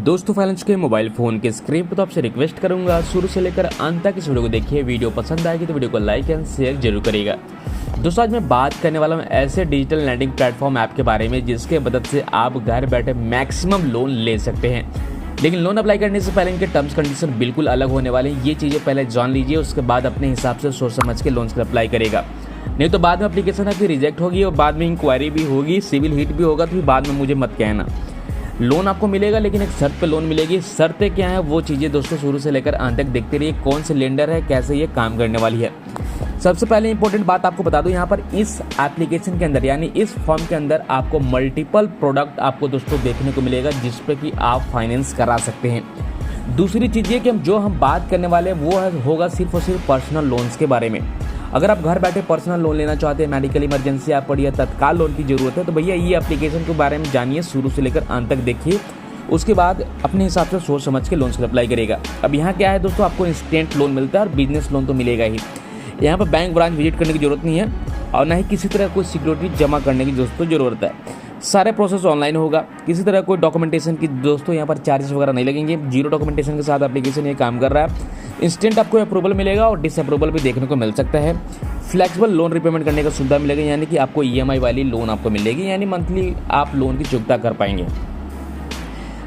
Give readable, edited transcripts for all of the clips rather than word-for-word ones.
दोस्तों फाइनेंस के mobile phone के स्क्रीन पर तो आपसे रिक्वेस्ट करूंगा शुरू से लेकर अंत तक इस वीडियो को देखिए। वीडियो पसंद आएगी तो वीडियो को लाइक एंड शेयर जरूर करिएगा। दोस्तों आज मैं बात करने वाला हूं ऐसे डिजिटल लैंडिंग प्लेटफॉर्म ऐप के बारे में जिसके मदद से आप घर बैठे मैक्सिमम लोन ले सकते हैं। लेकिन लोन अप्लाई करने से पहले इनके टर्म्स कंडीशन बिल्कुल अलग होने वाले हैं। ये चीज़ें पहले जान लीजिए, उसके बाद अपने हिसाब से सोच समझ के लोन अप्लाई करेगा। नहीं तो बाद में एप्लीकेशन आपकी रिजेक्ट होगी और बाद में इंक्वायरी भी होगी, सिविल हिट भी होगा, तो फिर बाद में मुझे मत कहना। लोन आपको मिलेगा लेकिन एक शर्त पे लोन मिलेगी। शर्तें क्या है वो चीज़ें दोस्तों शुरू से लेकर अंत तक देखते रहिए। कौन से लेंडर है, कैसे ये काम करने वाली है। सबसे पहले इंपॉर्टेंट बात आपको बता दूं, यहाँ पर इस एप्लीकेशन के अंदर यानी इस फॉर्म के अंदर आपको मल्टीपल प्रोडक्ट आपको दोस्तों देखने को मिलेगा जिस पे कि आप फाइनेंस करा सकते हैं। दूसरी चीज़ ये कि हम बात करने वाले हैं वो होगा सिर्फ और सिर्फ पर्सनल लोन्स के बारे में। अगर आप घर बैठे पर्सनल लोन लेना चाहते हैं, मेडिकल इमरजेंसी आप पड़ी या तत्काल लोन की ज़रूरत है, तो भैया ये एप्लीकेशन के बारे में जानिए, शुरू से लेकर अंत तक देखिए। उसके बाद अपने हिसाब से सोच समझ के लोन अप्लाई करेगा। अब यहाँ क्या है दोस्तों, आपको इंस्टेंट लोन मिलता है और बिजनेस लोन तो मिलेगा ही। यहाँ पर बैंक ब्रांच विजिट करने की ज़रूरत नहीं है और ना ही किसी तरह कोई सिक्योरिटी जमा करने की दोस्तों ज़रूरत है। सारे प्रोसेस ऑनलाइन होगा। किसी तरह कोई डॉक्यूमेंटेशन की दोस्तों यहाँ पर चार्जेस वगैरह नहीं लगेंगे। जीरो डॉक्यूमेंटेशन के साथ एप्लीकेशन ये काम कर रहा है। इंस्टेंट आपको अप्रूवल मिलेगा और डिसअप्रूवल भी देखने को मिल सकता है। फ्लेक्सिबल लोन रिपेमेंट करने का सुविधा मिलेगा, यानी कि आपको ईएमआई वाली लोन आपको मिलेगी, यानी मंथली आप लोन की चुकता कर पाएंगे।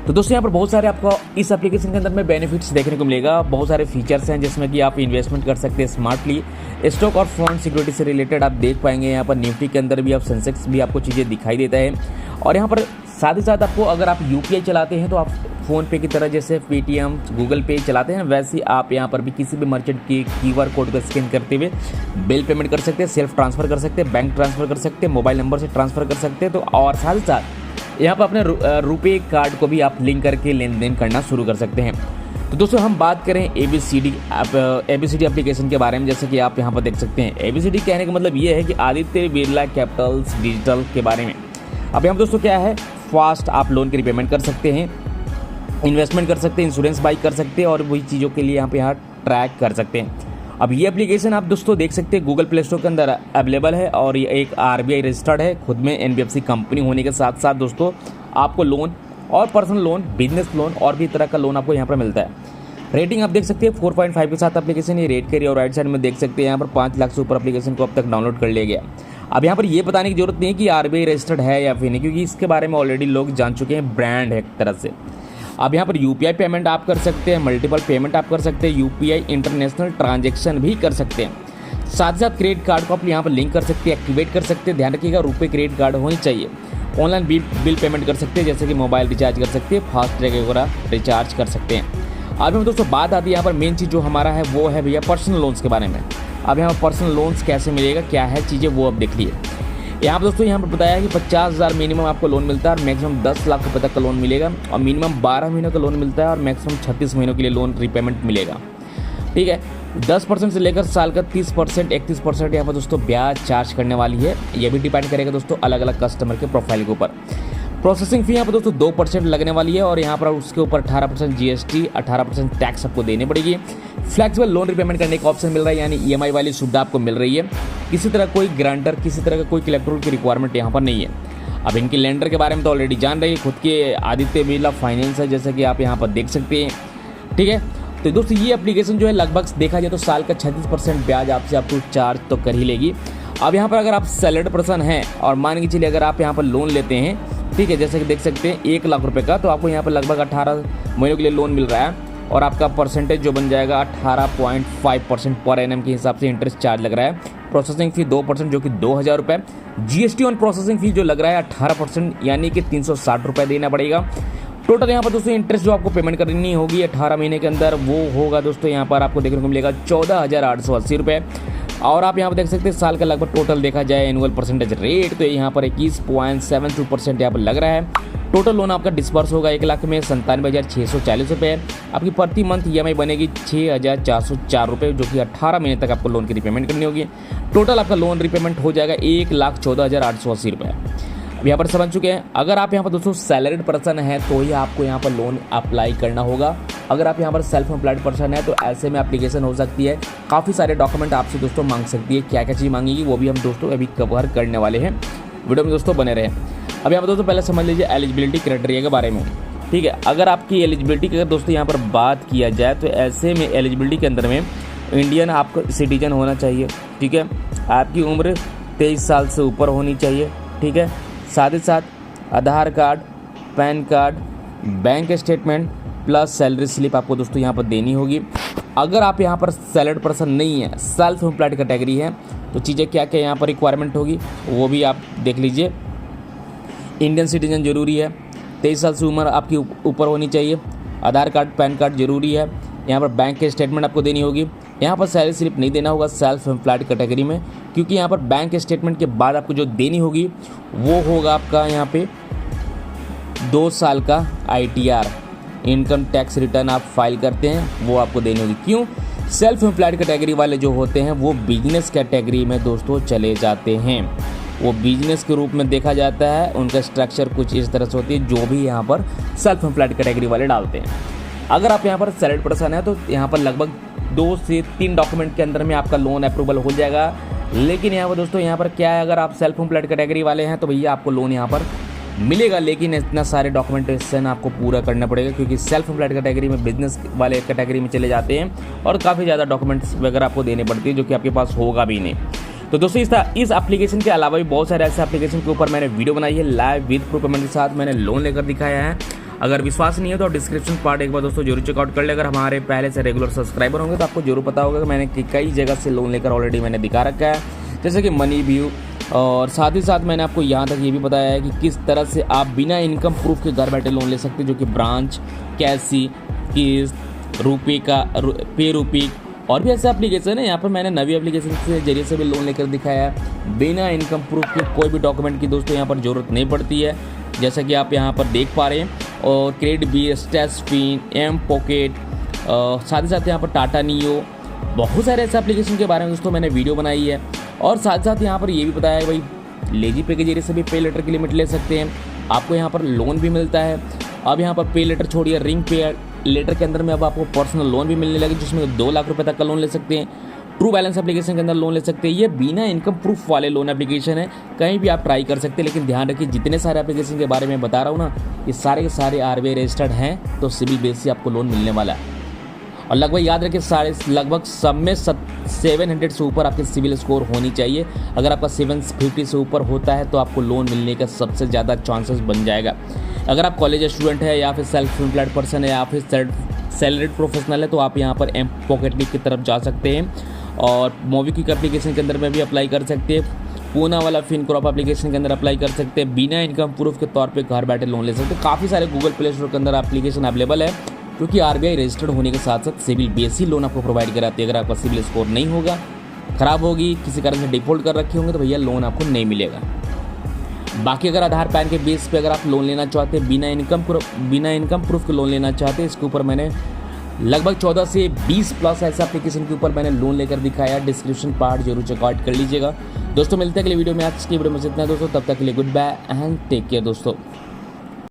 तो दोस्तों यहाँ पर बहुत सारे आपको इस एप्लीकेशन के अंदर में बेनिफिट्स देखने को मिलेगा। बहुत सारे फीचर्स हैं जिसमें कि आप इन्वेस्टमेंट कर सकते हैं स्मार्टली। स्टॉक और फंड सिक्योरिटी से रिलेटेड आप देख पाएंगे। यहाँ पर निफ्टी के अंदर भी आप सेंसेक्स भी आपको चीज़ें दिखाई देता है। और यहाँ पर साथ ही साथ आपको अगर आप यूपीआई चलाते हैं तो आप फ़ोन पे की तरह जैसे पेटीएम, गूगल पे चलाते हैं, वैसे आप यहाँ पर भी किसी भी मर्चेंट की क्यूआर कोड को स्कैन करते हुए बिल पेमेंट कर सकते हैं, सेल्फ ट्रांसफ़र कर सकते हैं, बैंक ट्रांसफ़र कर सकते हैं, मोबाइल नंबर से ट्रांसफ़र कर सकते हैं। तो और साथ ही साथ यहाँ पर अपने रुपए कार्ड को भी आप लिंक करके लेन देन करना शुरू कर सकते हैं। तो दोस्तों हम बात करें एबीसीडी एप्लीकेशन के बारे में, जैसे कि आप यहाँ पर देख सकते हैं। एबीसीडी कहने का मतलब ये है कि आदित्य बिरला कैपिटल्स डिजिटल के बारे में। अब यहाँ पर दोस्तों क्या है, फास्ट आप लोन की रिपेमेंट कर सकते हैं, इन्वेस्टमेंट कर सकते हैं, इंश्योरेंस बाई कर सकते हैं और वही चीज़ों के लिए यहाँ ट्रैक कर सकते हैं। अब ये एप्लीकेशन आप दोस्तों देख सकते हैं गूगल प्ले स्टोर के अंदर अवेलेबल है और ये एक आरबीआई रजिस्टर्ड है, खुद में एनबीएफसी कंपनी होने के साथ साथ दोस्तों आपको लोन और पर्सनल लोन, बिजनेस लोन और भी तरह का लोन आपको यहाँ पर मिलता है। रेटिंग आप देख सकते हैं 4.5 के साथ एप्लीकेशन ये रेट करिए और राइट साइड में देख सकते हैं यहाँ पर 5 लाख से ऊपर एप्लीकेशन को अब तक डाउनलोड कर लिया गया। अब यहाँ पर ये बताने की जरूरत नहीं है कि आरबीआई रजिस्टर्ड है या फिर नहीं, क्योंकि इसके बारे में ऑलरेडी लोग जान चुके हैं, ब्रांड है एक तरह से। अब यहाँ पर यूपीआई पेमेंट आप कर सकते हैं, मल्टीपल पेमेंट आप कर सकते हैं, यूपीआई इंटरनेशनल ट्रांजैक्शन भी कर सकते हैं। साथ ही साथ क्रेडिट कार्ड को आप यहाँ पर लिंक कर सकते हैं, एक्टिवेट कर सकते हैं। ध्यान रखिएगा रुपये क्रेडिट कार्ड होनी चाहिए। ऑनलाइन बिल पेमेंट कर सकते हैं, जैसे कि मोबाइल रिचार्ज कर सकते हैं, फास्ट ट्रैक वगैरह रिचार्ज कर सकते हैं। अब हम दोस्तों बात आती है यहाँ पर मेन चीज़ जो हमारा है वो है भैया पर्सनल लोन्स के बारे में। अब यहाँ पर पर्सनल लोन्स कैसे मिलेगा, क्या है चीज़ें, वो अब देख लिए। यहाँ पर दोस्तों यहाँ पर बताया कि 50,000 मिनिमम आपको लोन मिलता है और मैक्सिमम 10 लाख रुपए तक का लोन मिलेगा और मिनिमम 12 महीनों का लोन मिलता है और मैक्सिमम 36 महीनों के लिए लोन रिपेमेंट मिलेगा। ठीक है, 10% से लेकर साल का 30%, 31% यहाँ पर दोस्तों ब्याज चार्ज करने वाली है। ये भी डिपेंड करेगा दोस्तों अलग अलग कस्टमर के प्रोफाइल के ऊपर। प्रोसेसिंग फी यहाँ पर दोस्तों 2% लगने वाली है और यहाँ पर उसके ऊपर 18% जीएसटी, 18% टैक्स आपको देनी पड़ेगी। फ्लेक्सिबल लोन रिपेमेंट करने का ऑप्शन मिल रहा है, यानी ईएमआई वाली सुविधा आपको मिल रही है। किसी तरह कोई ग्रांटर, किसी तरह का कोई कलेक्टोरल की रिक्वायरमेंट यहाँ पर नहीं है। अब इनके लेंडर के बारे में तो ऑलरेडी जान रही है, खुद के आदित्य बिरला फाइनेंस है, जैसे कि आप यहाँ पर देख सकते हैं। ठीक है, तो दोस्तों ये एप्लीकेशन जो है लगभग देखा जाए तो साल का 36% ब्याज आपसे आपको चार्ज तो कर ही लेगी। अब यहाँ पर अगर आप सैलरीड पर्सन हैं और मान के चलिए अगर आप यहाँ पर लोन लेते हैं, ठीक है, जैसे कि देख सकते हैं 1 लाख रुपए का, तो आपको यहाँ पर लगभग 18 महीनों के लिए लोन मिल रहा है और आपका परसेंटेज जो बन जाएगा 18.5% पर एनएम के हिसाब से इंटरेस्ट चार्ज लग रहा है। प्रोसेसिंग फी 2% जो कि 2,000 रुपये। जीएसटी ऑन प्रोसेसिंग फी जो लग रहा है 18%, यानी कि 360 रुपये देना पड़ेगा। टोटल यहाँ पर दोस्तों इंटरेस्ट जो आपको पेमेंट करनी होगी 18 महीने के अंदर वो होगा दोस्तों यहाँ पर आपको देखने को मिलेगा 14,880 रुपये। और आप यहाँ पर देख सकते हैं साल का लगभग टोटल देखा जाए एनुअल परसेंटेज रेट तो यहाँ पर 21.72% यहाँ पर लग रहा है। टोटल लोन आपका डिस्पर्स होगा 1 लाख में 97,640 रुपये। आपकी प्रति मंथ ईएमआई बनेगी 6,404 रुपये, जो कि 18 महीने तक आपको लोन की रिपेमेंट करनी होगी। टोटल आपका लोन रिपेमेंट हो जाएगा 1,14,880 रुपये। यहाँ पर समझ चुके हैं। अगर आप यहाँ पर दोस्तों सैलरीड पर्सन है तो ही आपको यहाँ पर लोन अप्लाई करना होगा। अगर आप यहाँ पर सेल्फ एम्प्लॉयड पर्सन है तो ऐसे में एप्लीकेशन हो सकती है, काफ़ी सारे डॉक्यूमेंट आपसे दोस्तों मांग सकती है। क्या क्या चीज़ मांगेगी वो भी हम दोस्तों अभी कवर करने वाले हैं, वीडियो में दोस्तों बने रहे। अब यहाँ पर दोस्तों पहले समझ लीजिए एलिजिबिलिटी क्राइटेरिया के बारे में, ठीक है। अगर आपकी एलिजिबिलिटी की अगर दोस्तों यहाँ पर बात किया जाए तो ऐसे में एलिजिबिलिटी के अंदर में इंडियन आपका सिटीजन होना चाहिए, ठीक है। आपकी उम्र 23 साल से ऊपर होनी चाहिए, ठीक है। साथ ही साथ Aadhaar card, PAN card, bank statement plus salary slip आपको दोस्तों यहाँ पर देनी होगी। अगर आप यहाँ पर सैलरीड पर्सन नहीं है, सेल्फ एम्प्लॉयड कैटेगरी है, तो चीज़ें क्या क्या यहाँ पर रिक्वायरमेंट होगी वो भी आप देख लीजिए। इंडियन सिटीजन जरूरी है, 23 साल से उम्र आपकी ऊपर होनी चाहिए, आधार कार्ड पैन कार्ड जरूरी है, यहाँ पर बैंक के स्टेटमेंट आपको देनी होगी। यहाँ पर सैलरी स्लिप नहीं देना होगा सेल्फ एम्प्लॉयड कैटेगरी में, क्योंकि यहाँ पर बैंक स्टेटमेंट के बाद आपको जो देनी होगी वो होगा आपका यहाँ पे 2 साल का ITR इनकम टैक्स रिटर्न आप फाइल करते हैं वो आपको देनी होगी। क्यों? सेल्फ एम्प्लॉयड कैटेगरी वाले जो होते हैं वो बिजनेस कैटेगरी में दोस्तों चले जाते हैं, वो बिजनेस के रूप में देखा जाता है, उनका स्ट्रक्चर कुछ इस तरह से होती है जो भी यहाँ पर सेल्फ एम्प्लॉयड कैटेगरी वाले डालते हैं। अगर आप यहाँ पर सैलरीड पर्सन है तो यहाँ पर लगभग 2 से 3 डॉक्यूमेंट के अंदर में आपका लोन अप्रूवल हो जाएगा। लेकिन यहाँ पर दोस्तों यहाँ पर क्या है, अगर आप सेल्फ एम्प्लॉयड कैटेगरी वाले हैं तो भैया आपको लोन यहाँ पर मिलेगा, लेकिन इतना सारे डॉक्यूमेंटेशन आपको पूरा करना पड़ेगा, क्योंकि सेल्फ एम्प्लॉयड कैटेगरी में बिजनेस वाले कैटेगरी में चले जाते हैं और काफ़ी ज़्यादा डॉक्यूमेंट्स वगैरह आपको देने पड़ती है जो कि आपके पास होगा भी नहीं। तो दोस्तों इस एप्लीकेशन के अलावा भी बहुत सारे ऐसे एप्लीकेशन के ऊपर मैंने वीडियो बनाई है, लाइव विद प्रूफ पेमेंट के साथ मैंने लोन लेकर दिखाया है। अगर विश्वास नहीं है तो डिस्क्रिप्शन पार्ट एक बार दोस्तों जरूर चेकआउट कर ले। अगर हमारे पहले से रेगुलर सब्सक्राइबर होंगे तो आपको जरूर पता होगा कि मैंने कई जगह से लोन लेकर ऑलरेडी मैंने दिखा रखा है, जैसे कि मनी व्यू, और साथ ही साथ मैंने आपको यहाँ तक ये भी बताया है कि किस तरह से आप बिना इनकम प्रूफ के घर बैठे लोन ले सकते हैं, जो कि ब्रांच, कैसी, किस्त, रुपये का पे रुपी और भी ऐसे एप्लीकेशन है। यहाँ पर मैंने नवी एप्लीकेशन के जरिए से भी लोन लेकर दिखाया है। बिना इनकम प्रूफ के कोई भी डॉक्यूमेंट की दोस्तों यहाँ पर ज़रूरत नहीं पड़ती है, जैसा कि आप यहाँ पर देख पा रहे हैं। और KreditBee, Stashfin, mPokket, साथ ही साथ यहाँ पर टाटा नियो, बहुत सारे ऐसे एप्लीकेशन के बारे में दोस्तों मैंने वीडियो बनाई है। और साथ साथ यहाँ पर ये भी बताया है भाई लेजी पे के जरिए से भी पे लेटर की लिमिट ले सकते हैं, आपको यहाँ पर लोन भी मिलता है। अब यहाँ पर पे लेटर छोड़िए, रिंग पे लेटर के अंदर में अब आपको पर्सनल लोन भी मिलने लगे, जिसमें 2 लाख रुपए तक का लोन ले सकते हैं। ट्रू बैलेंस एप्लीकेशन के अंदर लोन ले सकते हैं। ये बिना इनकम प्रूफ वाले लोन एप्लीकेशन है, कहीं भी आप ट्राई कर सकते हैं। लेकिन ध्यान रखिए जितने सारे एप्लीकेशन के बारे में बता रहा हूँ ना, ये सारे के सारे RBI रजिस्टर्ड हैं, तो सिविल बेस से आपको लोन मिलने वाला है। और लगभग याद रखिए लगभग सब में 700 से ऊपर आपके सिविल स्कोर होनी चाहिए। अगर आपका 750 से ऊपर होता है तो आपको लोन मिलने का सबसे ज़्यादा चांसेस बन जाएगा। अगर आप कॉलेज स्टूडेंट है या फिर सेल्फ एम्प्लॉयड पर्सन है या फिर सैलरीड प्रोफेशनल है तो आप यहाँ पर एम पॉकेट की तरफ जा सकते हैं और मोबीक्विक एप्लीकेशन के अंदर में भी अप्लाई कर सकते हैं। पूना वाला फिनक्रॉप एप्लीकेशन के अंदर अप्लाई कर सकते हैं। बिना इनकम प्रूफ के तौर पे घर बैठे लोन ले सकते हैं। काफ़ी सारे गूगल प्ले स्टोर के अंदर एप्लीकेशन अवेलेबल है, क्योंकि RBI रजिस्टर्ड होने के साथ साथ सिविल बेस ही लोन आपको प्रोवाइड कराती है। अगर आपका सिविल स्कोर नहीं होगा, खराब होगी, किसी कारण से डिफॉल्ट कर रखे होंगे तो भैया लोन आपको नहीं मिलेगा। बाकी अगर आधार पैन के बेस पे अगर आप लोन लेना चाहते हैं, बिना इनकम प्रूफ के लोन लेना चाहते हैं, इसके ऊपर मैंने लगभग 14 से 20 प्लस ऐसे एप्लीकेशन के ऊपर मैंने लोन लेकर दिखाया। डिस्क्रिप्शन पार्ट जरूर चेकआउट कर लीजिएगा। दोस्तों मिलते हैं अगले वीडियो में। आज की वीडियो में इतना दोस्तों, तब तक के लिए good bye and take care दोस्तों।